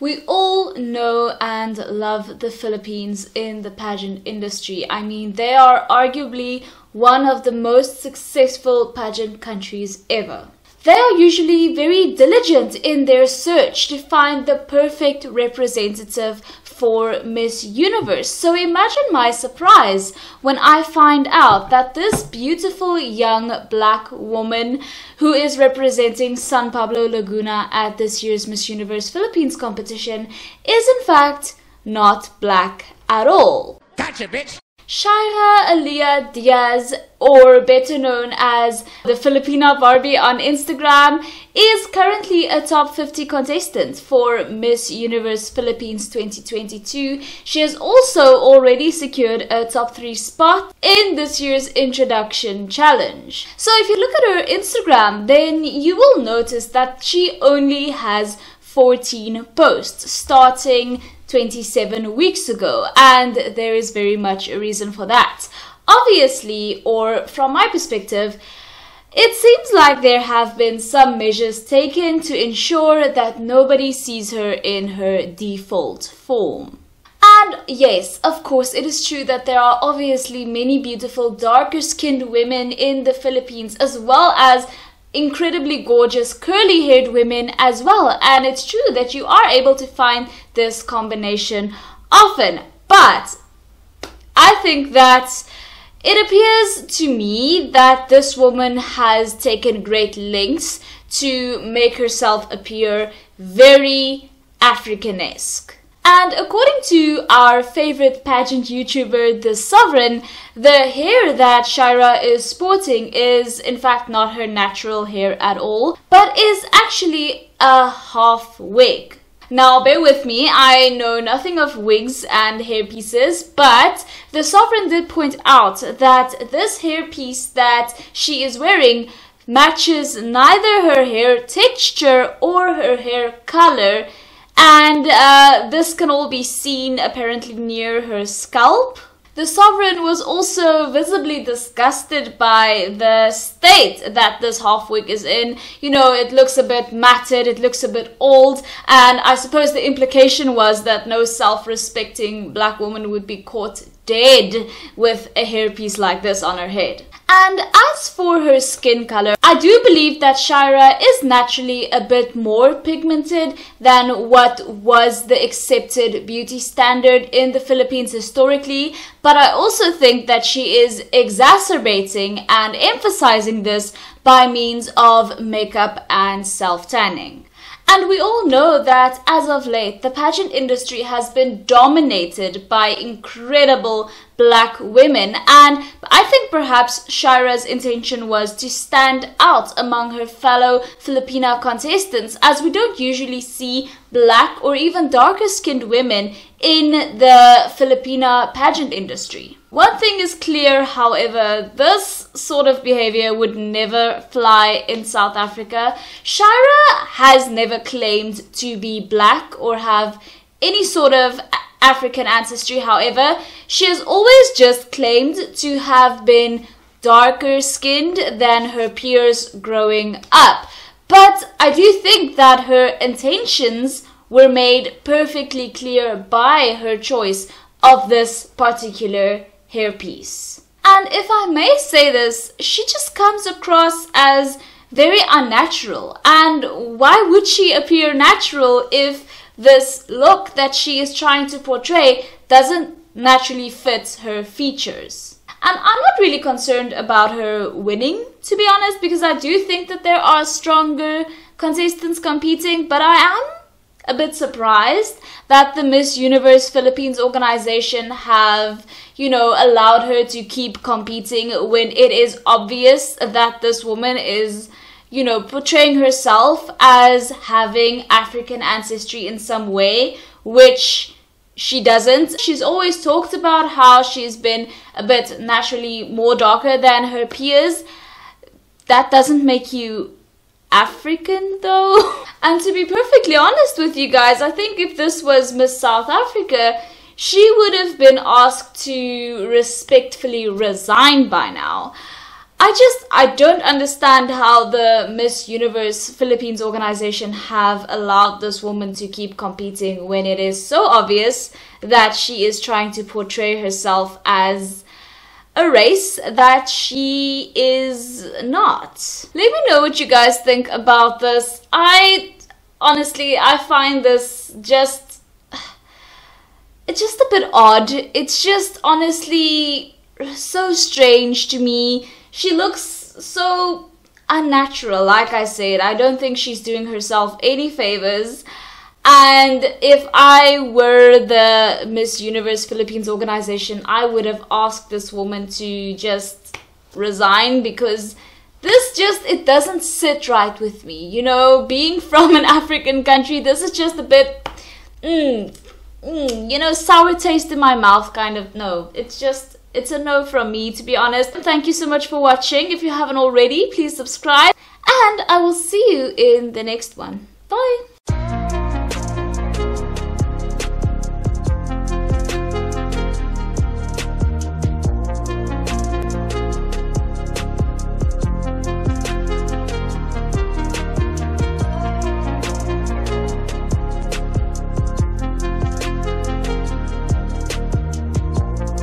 We all know and love the Philippines in the pageant industry. I mean, they are arguably one of the most successful pageant countries ever. They are usually very diligent in their search to find the perfect representative for Miss Universe. So imagine my surprise when I find out that this beautiful young black woman who is representing San Pablo, Laguna at this year's Miss Universe Philippines competition is in fact not black at all. Gotcha, bitch! Shaira Aliya Diaz, or better known as the Filipina Barbie on Instagram, is currently a top 50 contestant for Miss Universe Philippines 2022. She has also already secured a top 3 spot in this year's introduction challenge. So if you look at her Instagram, then you will notice that she only has 14 posts starting 27 weeks ago, and there is very much a reason for that. Obviously, or from my perspective, it seems like there have been some measures taken to ensure that nobody sees her in her default form. And yes, of course, it is true that there are obviously many beautiful darker skinned women in the Philippines, as well as incredibly gorgeous curly haired women as well, and it's true that you are able to find this combination often, but I think that it appears to me that this woman has taken great lengths to make herself appear very African-esque. And according to our favorite pageant YouTuber, The Sovereign, the hair that Shaira is sporting is in fact not her natural hair at all, but is actually a half wig. Now bear with me, I know nothing of wigs and hairpieces, but The Sovereign did point out that this hairpiece that she is wearing matches neither her hair texture or her hair color. And this can all be seen apparently near her scalp. The Sovereign was also visibly disgusted by the state that this half wig is in. You know, it looks a bit matted, it looks a bit old, and I suppose the implication was that no self-respecting black woman would be caught dead with a hairpiece like this on her head. And as for her skin color, I do believe that Shaira is naturally a bit more pigmented than what was the accepted beauty standard in the Philippines historically, but I also think that she is exacerbating and emphasizing this by means of makeup and self-tanning. And we all know that as of late, the pageant industry has been dominated by incredible black women, and I think perhaps Shaira's intention was to stand out among her fellow Filipina contestants, as we don't usually see black or even darker skinned women in the Filipina pageant industry. One thing is clear, however, this sort of behavior would never fly in South Africa. Shaira has never claimed to be black or have any sort of African ancestry. However, she has always just claimed to have been darker skinned than her peers growing up. But I do think that her intentions were made perfectly clear by her choice of this particular hairpiece. And if I may say this, she just comes across as very unnatural. And why would she appear natural if this look that she is trying to portray doesn't naturally fit her features? And I'm not really concerned about her winning, to be honest, because I do think that there are stronger contestants competing, but I am a bit surprised that the Miss Universe Philippines organization have, allowed her to keep competing when it is obvious that this woman is, portraying herself as having African ancestry in some way, which she doesn't. She's always talked about how she's been a bit naturally more darker than her peers. That doesn't make you African though. And to be perfectly honest with you guys, I think if this was Miss South Africa, she would have been asked to respectfully resign by now. I don't understand how the Miss Universe Philippines organization have allowed this woman to keep competing when it is so obvious that she is trying to portray herself as a race that she is not. Let me know what you guys think about this. Honestly, I find this it's just a bit odd. It's just honestly so strange to me. She looks so unnatural, like I said. I don't think she's doing herself any favors. And if I were the Miss Universe Philippines organization, I would have asked this woman to just resign, because it doesn't sit right with me. You know, being from an African country, this is just a bit, you know, sour taste in my mouth kind of. No, it's a no from me, to be honest. Thank you so much for watching. If you haven't already, please subscribe, and I will see you in the next one. Bye!